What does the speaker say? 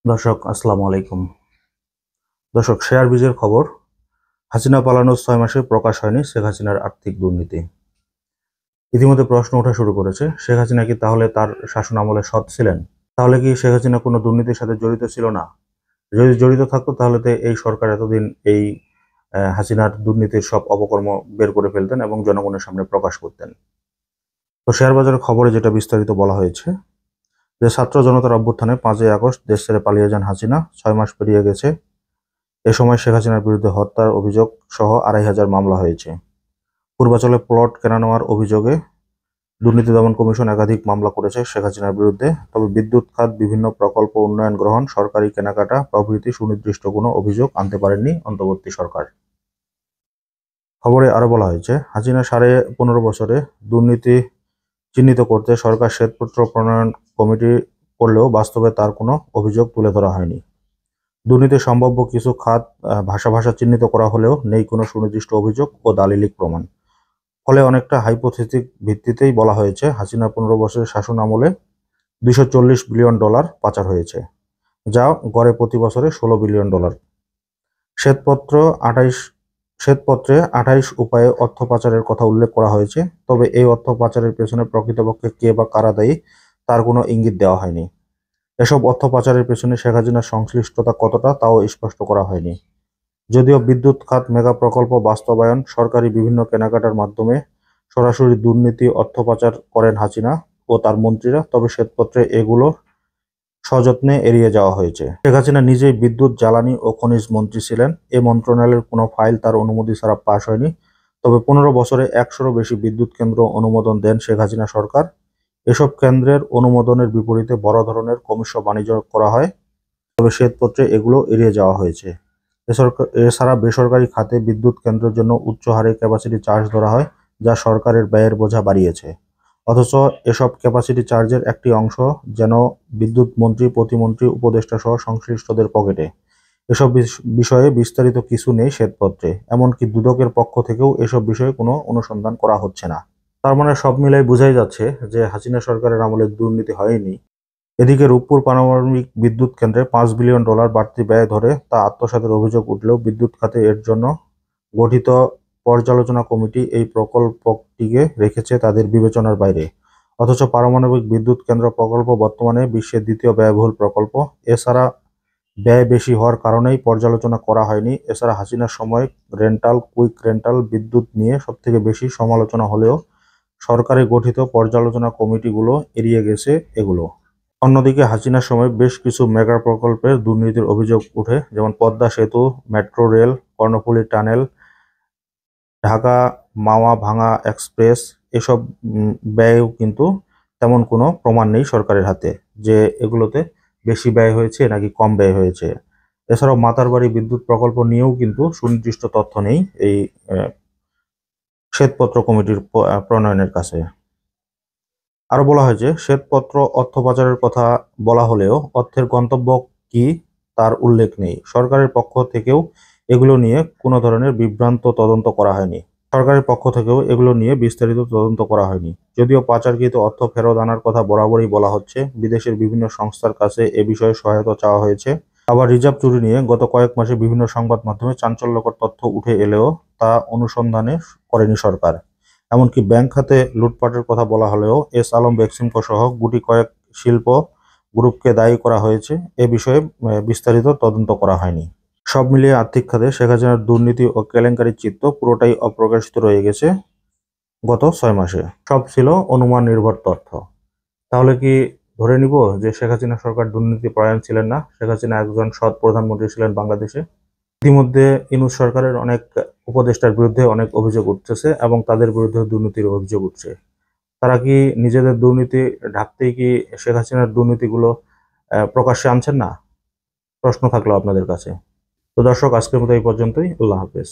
দর্শক আসসালামু আলাইকুম। দর্শক, শেয়ার বিজের খবর। হাসিনা পালানোর 6 মাসে প্রকাশ হয়নি শেখ হাসিনার আর্থিক দুর্নীতি। ইতিমধ্যে প্রশ্ন ওঠা শুরু করেছে, শেখ হাসিনা কি তাহলে তার শাসন আমলে সৎ ছিলেন? তাহলে কি শেখ হাসিনা কোনো দুর্নীতির সাথে জড়িত ছিল না? যদি জড়িত থাকতো তাহলে তো এই সরকার এতদিন এই হাসিনার দুর্নীতির সব অপকর্ম বের করে ফেলতেন এবং জনগণের সামনে প্রকাশ করতেন। তো শেয়ার বাজারের খবরে যেটা বিস্তারিত বলা হয়েছে যে ছাত্র জনতার অভ্যুত্থানে 5ই আগস্ট দেশ ছেড়ে পালিয়ে যান হাসিনা। 6 মাস পেরিয়ে গেছে। এ সময় শেখ হাসিনার বিরুদ্ধে হত্যার অভিযোগ সহ 2,500 মামলা হয়েছে। পূর্বাচলে প্লট কেনা নেওয়ার অভিযোগে দুর্নীতি দমন কমিশন একাধিক মামলা করেছে শেখ হাসিনার বিরুদ্ধে। তবে বিদ্যুৎ খাত, বিভিন্ন প্রকল্প উন্নয়ন গ্রহণ, সরকারি কেনাকাটা প্রভৃতি সুনির্দিষ্ট কোনো অভিযোগ আনতে পারেননি অন্তর্বর্তী সরকার। খবরে আরো বলা হয়েছে, হাসিনা 15.5 বছরে দুর্নীতি চিহ্নিত করতে সরকার শ্বেতপত্র প্রণয়ন কমিটি করলেও বাস্তবে তার কোনো অভিযোগ তুলে ধরা হয়নি। দুর্নীতির সম্ভাব্য কিছু খাত ভাষা চিহ্নিত করা হলেও নেই কোনো সুনির্দিষ্ট অভিযোগ ও দালিলিক প্রমাণ। ফলে অনেকটা হাইপোথেটিক ভিত্তিতেই বলা হয়েছে, হাসিনা 15 বছরের শাসন আমলে $240 বিলিয়ন পাচার হয়েছে, যা গড়ে প্রতি বছরে $16 বিলিয়ন। শ্বেতপত্র 28 শ্বেতপত্রে 28 উপায়ে অর্থ পাচারের কথা উল্লেখ করা হয়েছে। তবে এই অর্থ পাচারের পেছনে প্রকৃতপক্ষে কে বা কারা দায়ী তার কোনো ইঙ্গিত দেওয়া হয়নি। এসব অর্থ পাচারের পেছনে শেখ হাসিনার সংশ্লিষ্টতা কতটা তাও স্পষ্ট করা হয়নি। যদিও বিদ্যুৎ খাত মেগা প্রকল্প বাস্তবায়ন, সরকারি বিভিন্ন কেনাকাটার মাধ্যমে সরাসরি দুর্নীতি, অর্থ পাচার করেন হাসিনা ও তার মন্ত্রীরা, তবে শ্বেতপত্রে এগুলো সযত্নে এড়িয়ে যাওয়া হয়েছে। শেখ হাসিনা নিজেই বিদ্যুৎ, জ্বালানি ও খনিজ মন্ত্রী ছিলেন। এ মন্ত্রণালয়ের কোনো ফাইল তার অনুমতি ছাড়া পাশ হয়নি। তবে 15 বছরে 100-ও বেশি বিদ্যুৎ কেন্দ্র অনুমোদন দেন শেখ হাসিনা সরকার। এসব কেন্দ্রের অনুমোদনের বিপরীতে বড় ধরনের কমিশন বাণিজ্য করা হয়, তবে শ্বেতপত্রে এগুলো এড়িয়ে যাওয়া হয়েছে। এছাড়া বেসরকারি খাতে বিদ্যুৎ কেন্দ্রের জন্য উচ্চ হারে ক্যাপাসিটি চার্জ ধরা হয়, যা সরকারের ব্যয়ের বোঝা বাড়িয়েছে। অথচ এসব ক্যাপাসিটি চার্জের একটি অংশ যেন বিদ্যুৎ মন্ত্রী, প্রতিমন্ত্রী, উপদেষ্টা সহ সংশ্লিষ্টদের পকেটে। এসব বিষয়ে বিস্তারিত কিছু নেই শ্বেতপত্রে। এমনকি দুদকের পক্ষ থেকেও এসব বিষয়ে কোনো অনুসন্ধান করা হচ্ছে না। তার মানে সব মিলাই বোঝাই যাচ্ছে যে হাসিনা সরকারের আমলে দুর্নীতি হয়নি। এদিকে রূপপুর পারমাণবিক বিদ্যুৎ কেন্দ্রে $5 বিলিয়ন বাড়তি ব্যয় ধরে তা আত্মসাতের অভিযোগ উঠলেও বিদ্যুৎ খাতে এর জন্য গঠিত পর্যালোচনা কমিটি এই প্রকল্পটিকে রেখেছে তাদের বিবেচনার বাইরে। অথচ পারমাণবিক বিদ্যুৎ কেন্দ্র প্রকল্প বর্তমানে বিশ্বের দ্বিতীয় ব্যয়বহুল প্রকল্প। এছাড়া ব্যয় বেশি হওয়ার কারণেই পর্যালোচনা করা হয়নি। এছাড়া হাসিনার সময় কুইক রেন্টাল বিদ্যুৎ নিয়ে সবথেকে বেশি সমালোচনা হলেও সরকারে গঠিত পর্যালোচনা কমিটিগুলো এড়িয়ে গেছে এগুলো। অন্যদিকে হাসিনার সময় বেশ কিছু মেগা প্রকল্পের দুর্নীতির অভিযোগ ওঠে, যেমন পদ্মা সেতু, metro rail, Karnaphuli tunnel, Dhaka Mawa Bhanga express. এসব ব্যয়েও কিন্তু তেমন কোনো প্রমাণ নেই সরকারের হাতে যে এগুলোতে বেশি ব্যয় হয়েছে নাকি কম ব্যয় হয়েছে। এছাড়াও মাতারবাড়ি বিদ্যুৎ প্রকল্প নিয়েও কিন্তু সুনির্দিষ্ট তথ্য নেই এই শ্বেতপত্র কমিটির প্রণয়নের কাছে। আরো বলা হয় যে শ্বেতপত্র অর্থ পাচারের কথা বলা হলেও অর্থের গন্তব্য কি তার উল্লেখ নেই। সরকারের পক্ষ থেকেও এগুলো নিয়ে কোনো ধরনের বিস্তারিত তদন্ত করা হয়নি। যদিও পাচারকৃত অর্থ ফেরত আনার কথা বরাবরই বলা হচ্ছে, বিদেশের বিভিন্ন সংস্থার কাছে এ বিষয়ে সহায়তা চাওয়া হয়েছে। আবার রিজার্ভ চুরি নিয়ে গত কয়েক মাসে বিভিন্ন সংবাদ মাধ্যমে চাঞ্চল্যকর তথ্য উঠে এলেও তা অনুসন্ধানে করেনি সরকার। এমনকি ব্যাংক খাতে লুটপাটের কথা বলা হলেও এস আলম, বেক্সিমকো সহ গুটি কয়েক শিল্প গ্রুপকে দায়ী করা হয়েছে। এ বিষয়ে বিস্তারিত তদন্ত করা হয়নি। সব মিলিয়ে আর্থিক খাতে শেখ হাসিনার দুর্নীতি ও কেলেঙ্কারির চিত্র পুরোটাই অপ্রকাশিত রয়ে গেছে গত 6 মাসে। সব ছিল অনুমান নির্ভর তথ্য। তাহলে কি ধরে নিব যে শেখ হাসিনা সরকার দুর্নীতি পরায়ণ ছিলেন না? শেখ হাসিনা একজন সৎ প্রধানমন্ত্রী ছিলেন বাংলাদেশে। ইতিমধ্যে ইউনূস সরকারের অনেক উপদেষ্টার বিরুদ্ধে অনেক অভিযোগ উঠতেছে এবং তাদের বিরুদ্ধে দুর্নীতির অভিযোগ উঠছে। তারা কি নিজেদের দুর্নীতি ঢাকতেই কি শেখ হাসিনার দুর্নীতিগুলো প্রকাশ্যে আনছেন না? প্রশ্ন থাকলো আপনাদের কাছে। তো দর্শক, আজকের মতো এই পর্যন্তই। আল্লাহ হাফেজ।